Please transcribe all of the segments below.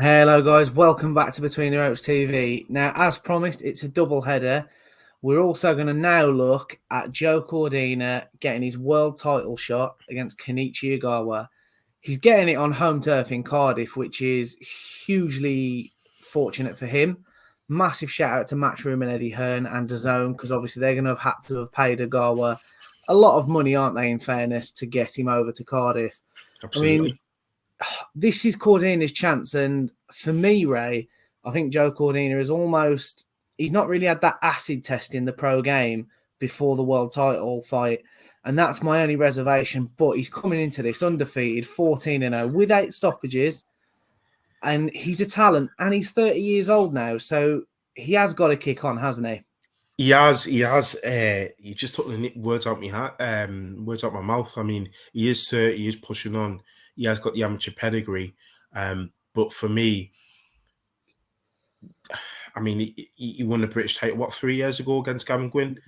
Hello, guys. Welcome back to Between the Ropes TV. Now, as promised, it's a double header. We're also going to now look at Joe Cordina getting his world title shot against Kenichi Ogawa. He's getting it on home turf in Cardiff, which is hugely fortunate for him. Massive shout out to Matchroom and Eddie Hearn and DAZN, because obviously they're going to have had to have paid Ogawa a lot of money, aren't they, in fairness, to get him over to Cardiff. I mean, Absolutely. this is Cordina's chance. And for me, Ray, I think Joe Cordina is almost, he's not really had that acid test in the pro game before the world title fight. And that's my only reservation. But he's coming into this undefeated, 14-0, with 8 stoppages. And he's a talent. And he's 30 years old now. So he has got a kick on, hasn't he? He has. You just took the words out my hat, words out my mouth. I mean, he is 30. He is pushing on. He has got the amateur pedigree. But for me, I mean, he won the British title 3 years ago against Gavin Gwynn.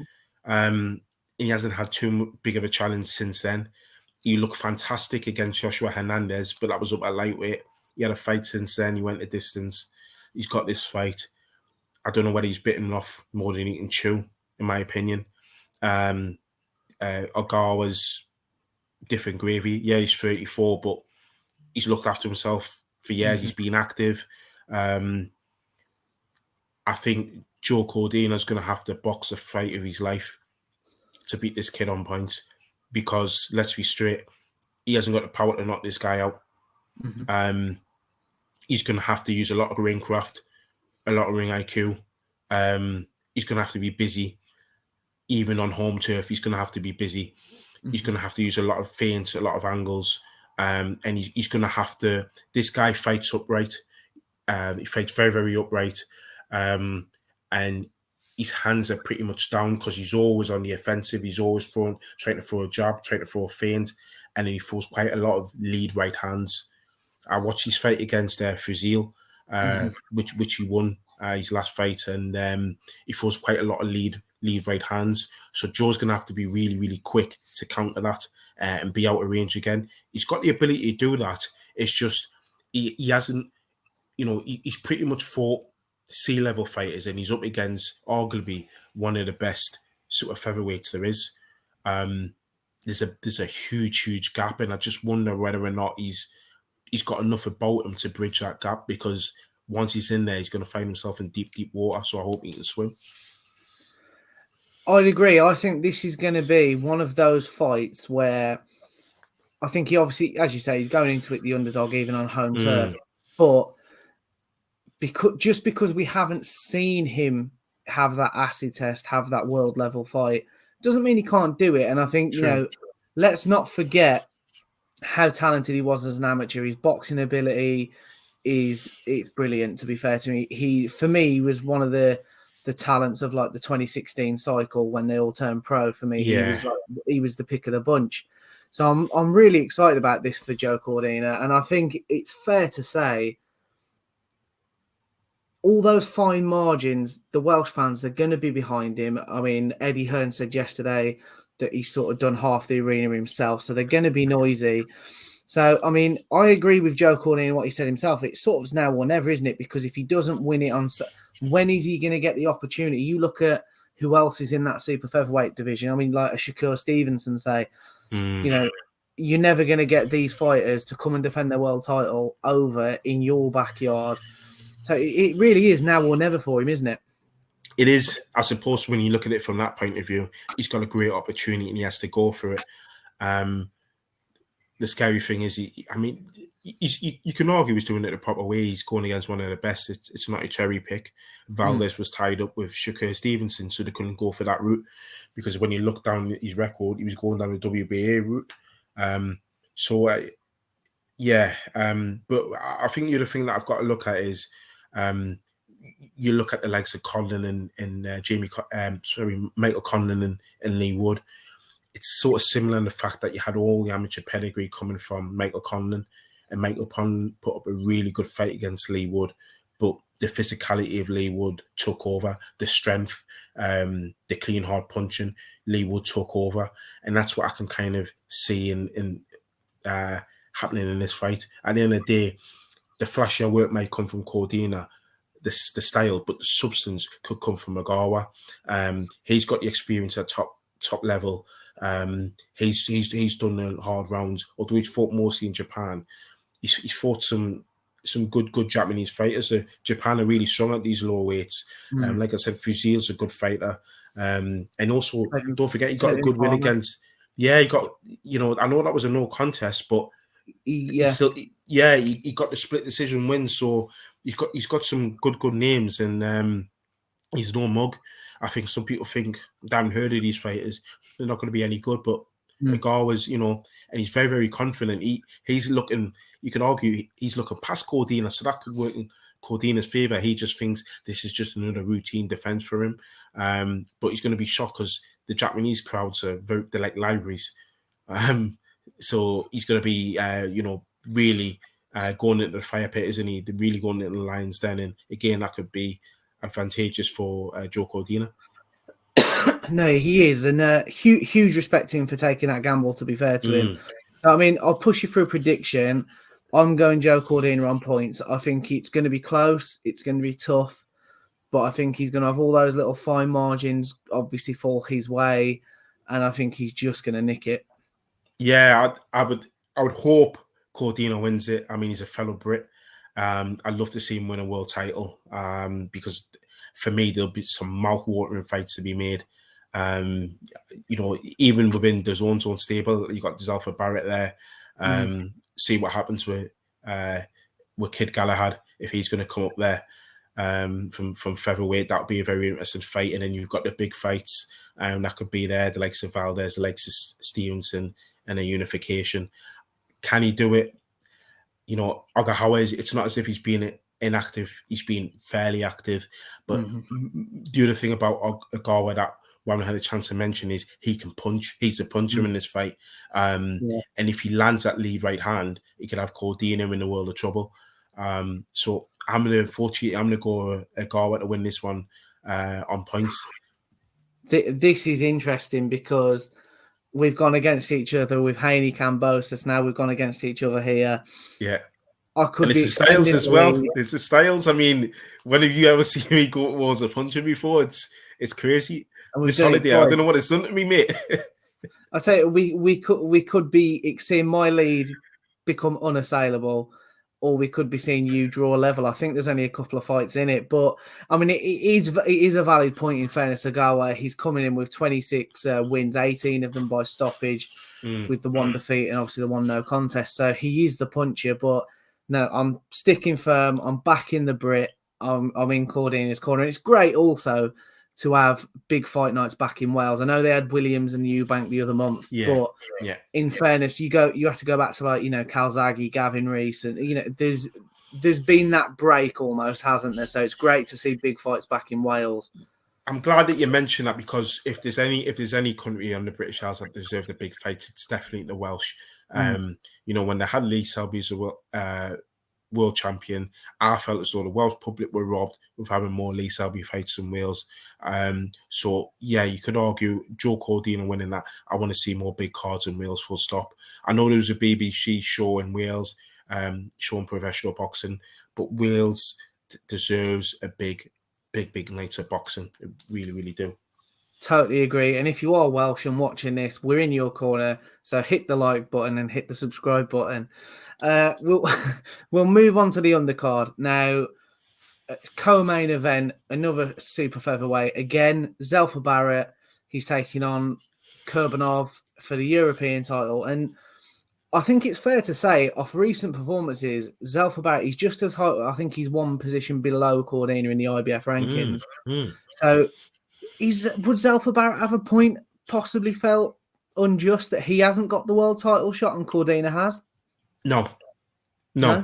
He hasn't had too big of a challenge since then. He looked fantastic against Joshua Hernandez, but that was up at lightweight. He had a fight since then. He went the distance. He's got this fight. I don't know whether he's bitten off more than he can chew, in my opinion. Ogawa's different gravy. Yeah, he's 34, but he's looked after himself for years. Mm-hmm. He's been active. I think Joe Cordina's going to have to box the fight of his life to beat this kid on points, because let's be straight, he hasn't got the power to knock this guy out. Mm-hmm. He's going to have to use a lot of ring craft, a lot of ring IQ. He's going to have to be busy. Even on home turf, he's going to have to be busy. Mm-hmm. He's going to have to use a lot of feints, a lot of angles. And he's going to have to... This guy fights upright. He fights very, very upright. And his hands are pretty much down because he's always on the offensive. He's always trying to throw a jab, trying to throw a feint. And he throws quite a lot of lead right hands. I watched his fight against Fuzil, which he won his last fight, and he throws quite a lot of lead right hands. So Joe's going to have to be really, really quick to counter that and be out of range again. He's got the ability to do that. It's just he hasn't, he's pretty much fought C-level fighters, and he's up against arguably one of the best sort of featherweights there is. There's a huge gap, and I just wonder whether or not he's got enough about him to bridge that gap, because once he's in there, he's going to find himself in deep water. So I hope he can swim. I'd agree. I think this is going to be one of those fights where I think he obviously, as you say, he's going into it the underdog, even on home turf. But because we haven't seen him have that acid test, have that world level fight, doesn't mean he can't do it. And I think, let's not forget how talented he was as an amateur. His boxing ability it's brilliant, to be fair to me. He was one of the talents of like the 2016 cycle when they all turned pro. For me, he was the pick of the bunch. So I'm really excited about this for Joe Cordina, and I think it's fair to say all those fine margins, the Welsh fans, they're going to be behind him. I mean, Eddie Hearn said yesterday that he's sort of done half the arena himself, so they're going to be noisy. So, I mean, I agree with Joe Cordina and what he said himself. It's sort of now or never, isn't it? Because if he doesn't win it when is he going to get the opportunity? You look at who else is in that super featherweight division. I mean, like a Shakur Stevenson say, you're never going to get these fighters to come and defend their world title over in your backyard. So it really is now or never for him, isn't it? It is. I suppose when you look at it from that point of view, he's got a great opportunity and he has to go for it. The scary thing is, you can argue he's doing it the proper way. He's going against one of the best. It's not a cherry pick. Valdez was tied up with Shakur Stevenson, so they couldn't go for that route, because when you look down his record, he was going down the WBA route. But I think the other thing that I've got to look at is you look at the likes of Conlon and Michael Conlon and Lee Wood. It's sort of similar in the fact that you had all the amateur pedigree coming from Michael Conlon, and Michael Conlon put up a really good fight against Lee Wood, but the physicality of Lee Wood took over, the strength, the clean, hard punching, Lee Wood took over, and that's what I can kind of see in happening in this fight. At the end of the day, the flashier work might come from Cordina, the style, but the substance could come from Ogawa. He's got the experience at top level. He's done the hard rounds, although he's fought mostly in Japan. He's fought some good Japanese fighters. Japan are really strong at these low weights. Like I said, Fusil's a good fighter. And also, don't forget, he got a good win against. Yeah, he got. I know that was a no contest, but he got the split decision win. So he's got some good names, and he's no mug. I think some people think they haven't heard of these fighters. They're not going to be any good, but Ogawa's, and he's very, very confident. He's looking. You could argue he's looking past Cordina, so that could work in Cordina's favor. He just thinks this is just another routine defense for him. But he's going to be shocked because the Japanese crowds they're like libraries. So he's going to be, really going into the fire pit, isn't he? They're really going into the lion's den, and again, that could be advantageous for Joe Cordina. No, he is, and huge respect to him for taking that gamble. To be fair to him, I mean, I'll push you through a prediction. I'm going Joe Cordina on points. I think it's going to be close. It's going to be tough, but I think he's going to have all those little fine margins obviously fall his way, and I think he's just going to nick it. Yeah, I would hope Cordina wins it. I mean, he's a fellow Brit. I'd love to see him win a world title because for me, there'll be some mouth-watering fights to be made. Even within the own stable, you got Zelfa Barrett there. See what happens with Kid Galahad if he's going to come up there from featherweight. That would be a very interesting fight. And then you've got the big fights that could be there, the likes of Valdez, the likes of Stevenson, and a unification. Can he do it? Ogawa, it's not as if he's been inactive. He's been fairly active. But the other thing about Ogawa that we haven't had a chance to mention is he can punch. He's a puncher in this fight. And if he lands that lead right hand, he could have Cordina in the world of trouble. So I'm going to go Ogawa to win this one on points. This is interesting because we've gone against each other with Haney Cambosis. Now we've gone against each other here. Yeah. And it's the styles as well. It's the styles. I mean, when have you ever seen me go towards a puncher before? It's crazy. This holiday, I don't know what it's done to me, mate. I tell you, we could be seeing my lead become unassailable, or we could be seeing you draw level. I think there's only a couple of fights in it, but I mean, it is a valid point in fairness. Ogawa, he's coming in with 26 wins, 18 of them by stoppage, with the one defeat and obviously the one no contest. So he is the puncher, but no, I'm sticking firm. I'm back in the Brit. I'm in Cordina's corner. It's great also to have big fight nights back in Wales. I know they had Williams and Eubank the other month, but in fairness, you have to go back to Calzaghe, Gavin Rees, and there's been that break almost, hasn't there? So it's great to see big fights back in Wales. I'm glad that you mentioned that because if there's any country on the British Isles that deserve the big fights, it's definitely the Welsh. When they had Lee Selby as a world champion, I felt as though the Welsh public were robbed of having more Lee Selby fights in Wales. So yeah, you could argue Joe Cordina winning that. I want to see more big cards in Wales, full stop. I know there was a BBC show in Wales showing professional boxing, but Wales deserves a big night of boxing. It really, really do. Totally agree. And if you are Welsh and watching this, we're in your corner. So hit the like button and hit the subscribe button. We'll move on to the undercard now. Co-main event, another super featherweight. Again, Zelfa Barrett. He's taking on Kurbanov for the European title. And I think it's fair to say, off recent performances, Zelfa Barrett, he's just as high. I think he's one position below Cordina in the IBF rankings. So would Zelfa Barrett have a point possibly felt unjust that he hasn't got the world title shot and Cordina has? No,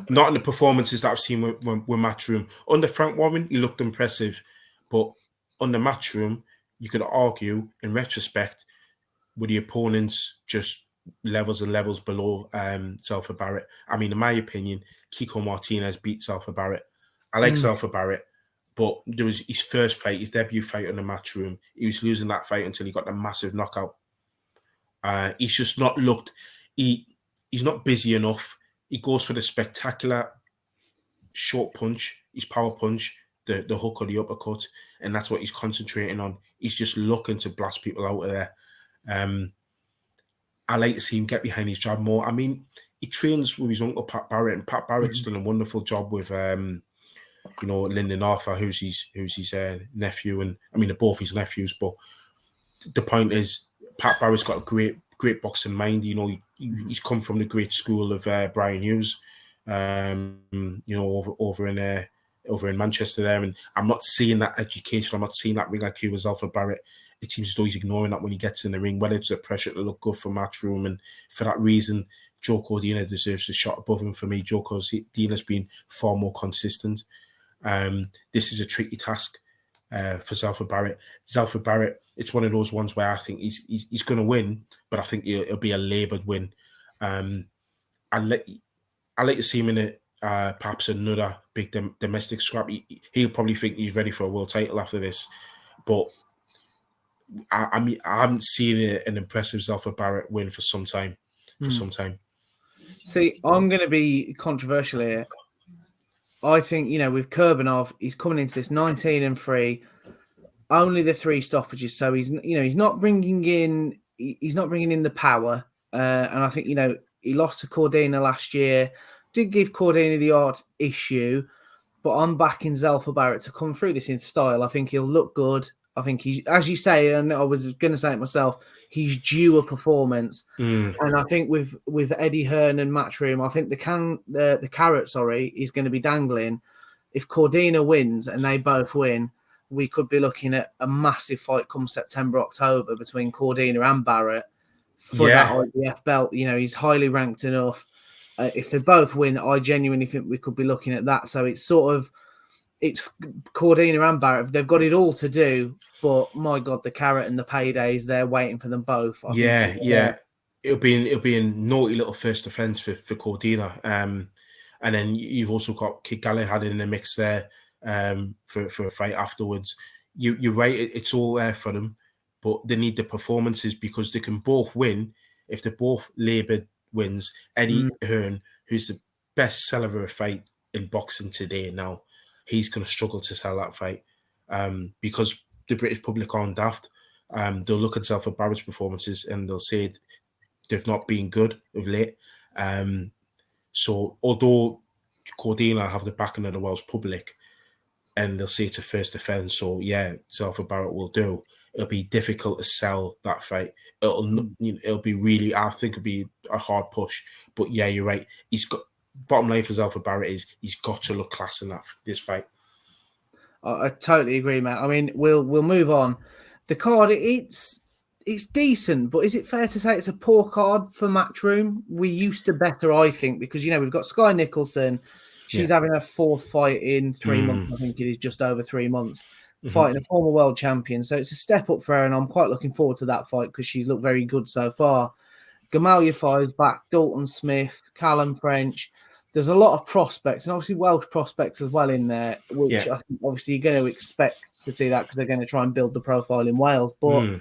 not in the performances that I've seen with Matchroom. Under Frank Warren, he looked impressive. But on the Matchroom, you could argue, in retrospect, with the opponents just levels and levels below Zelfa Barrett. I mean, in my opinion, Kiko Martinez beat Zelfa Barrett. I like Zelfa Barrett, but there was his first fight, his debut fight on the Matchroom. He was losing that fight until he got a massive knockout. He's just not looked... He's not busy enough. He goes for the spectacular short punch, his power punch, the hook or the uppercut, and that's what he's concentrating on. He's just looking to blast people out of there. I like to see him get behind his jab more. I mean, he trains with his uncle Pat Barrett, and Pat Barrett's done a wonderful job with Lyndon Arthur, who's his nephew, and I mean they're both his nephews. But the point is, Pat Barrett's got a great boxing mind. You know, he's come from the great school of Brian Hughes. Over in Manchester there, and I'm not seeing that education. I'm not seeing that ring IQ with Alfred Barrett. It seems as though he's ignoring that when he gets in the ring, whether it's the pressure to look good for Matchroom, and for that reason, Joe Cordina deserves a shot above him for me. Joe Cordina's been far more consistent. This is a tricky task for Zalford Barrett. Zalford Barrett, it's one of those ones where I think he's going to win, but I think it'll be a laboured win. I like to see him in perhaps another big domestic scrap. He'll probably think he's ready for a world title after this, but I mean, I haven't seen an impressive Zalford Barrett win for some time. See, I'm going to be controversial here. I think, with Kurbanov, he's coming into this 19-3, only the 3 stoppages, so he's not bringing in the power, and I think he lost to Cordina last year. Did give Cordina the odd issue, but I'm backing Zalford Barrett to come through this in style. I think he'll look good. I think he's, as you say, and I was going to say it myself, he's due a performance. And I think with Eddie Hearn and Matchroom, I think the carrot, is going to be dangling. If Cordina wins and they both win, we could be looking at a massive fight come September, October between Cordina and Barrett for that IBF belt. He's highly ranked enough. If they both win, I genuinely think we could be looking at that. So it's Cordina and Barrett. They've got it all to do, but my God, the carrot and the paydays, they're waiting for them both. I think it'll be a naughty little first offence for Cordina. And then you've also got Kid Galahad in the mix there for a fight afterwards. You're right, it's all there for them, but they need the performances because they can both win if they're both laboured wins. Eddie Hearn, who's the best seller of a fight in boxing today now, he's going to struggle to sell that fight because the British public aren't daft. They'll look at Zalford Barrett's performances and they'll say they've not been good of late. So although Cordina have the backing of the Welsh public and they'll say it's a first offence, so yeah, Zalford Barrett will do, it'll be difficult to sell that fight. It'll be really, I think it'll be a hard push. But yeah, you're right. Bottom line for Zalford Barrett is he's got to look class in this fight. I totally agree, Matt. I mean, we'll move on. The card, it's decent, but is it fair to say it's a poor card for Matchroom? We used to better, I think, because we've got Sky Nicholson. She's having her 4th fight in 3 months. I think it is just over 3 months. Fighting a former world champion. So it's a step up for her, and I'm quite looking forward to that fight because she's looked very good so far. Gamal Yafai's back, Dalton Smith, Callum French. There's a lot of prospects, and obviously Welsh prospects as well in there, which I think obviously you're going to expect to see that because they're going to try and build the profile in Wales. But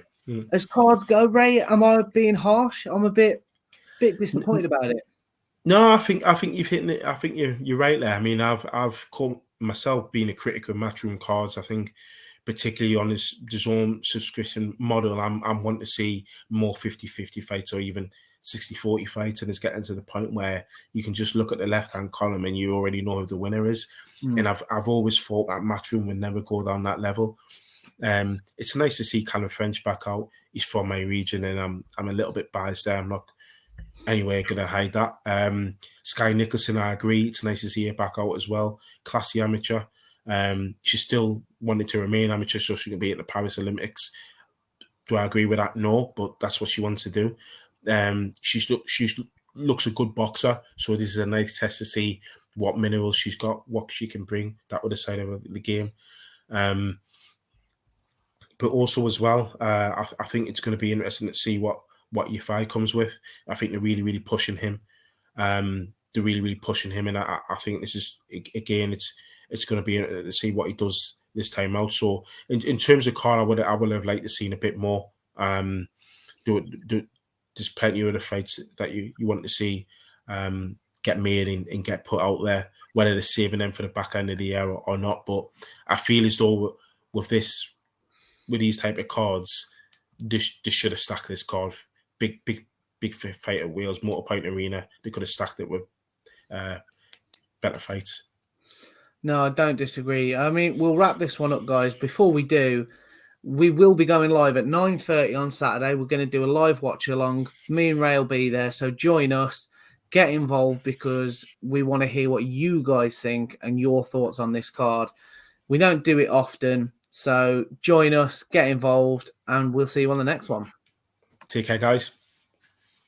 as cards go, Ray, am I being harsh? I'm a bit disappointed about it. No, I think you've hit it. I think you're right there. I mean, I've called myself being a critic of Matchroom cards. I think particularly on this DAZN subscription model, I'm wanting to see more 50-50 fights or even 60-40 fights, and it's getting to the point where you can just look at the left-hand column and you already know who the winner is. And I've always thought that Matchroom would never go down that level. It's nice to see Callum French back out. He's from my region, and I'm a little bit biased there. I'm not anyway going to hide that. Sky Nicholson, I agree. It's nice to see her back out as well. Classy amateur. She still wanted to remain amateur so she can be at the Paris Olympics. Do I agree with that? No, but that's what she wants to do. She looks a good boxer, so this is a nice test to see what minerals she's got, what she can bring that other side of the game. But also as well, I think it's going to be interesting to see what Yafai comes with. I think they're really pushing him. They're really pushing him, and I think this is again, it's going to be to see what he does this time out. So in terms of card, I would have liked to seen a bit more. There's plenty of other fights that you want to see get made and get put out there. whether they're saving them for the back end of the year or not. But I feel as though with these type of cards, they should have stacked this card. Big fight at Wales, Motor Point Arena. They could have stacked it with better fights. No, I don't disagree. I mean, we'll wrap this one up, guys. Before we do, we will be going live at 9:30 on Saturday. We're going to do a live watch along. Me and Ray will be there, so join us. Get involved because we want to hear what you guys think and your thoughts on this card. We don't do it often, so join us, get involved, and we'll see you on the next one. Take care, guys.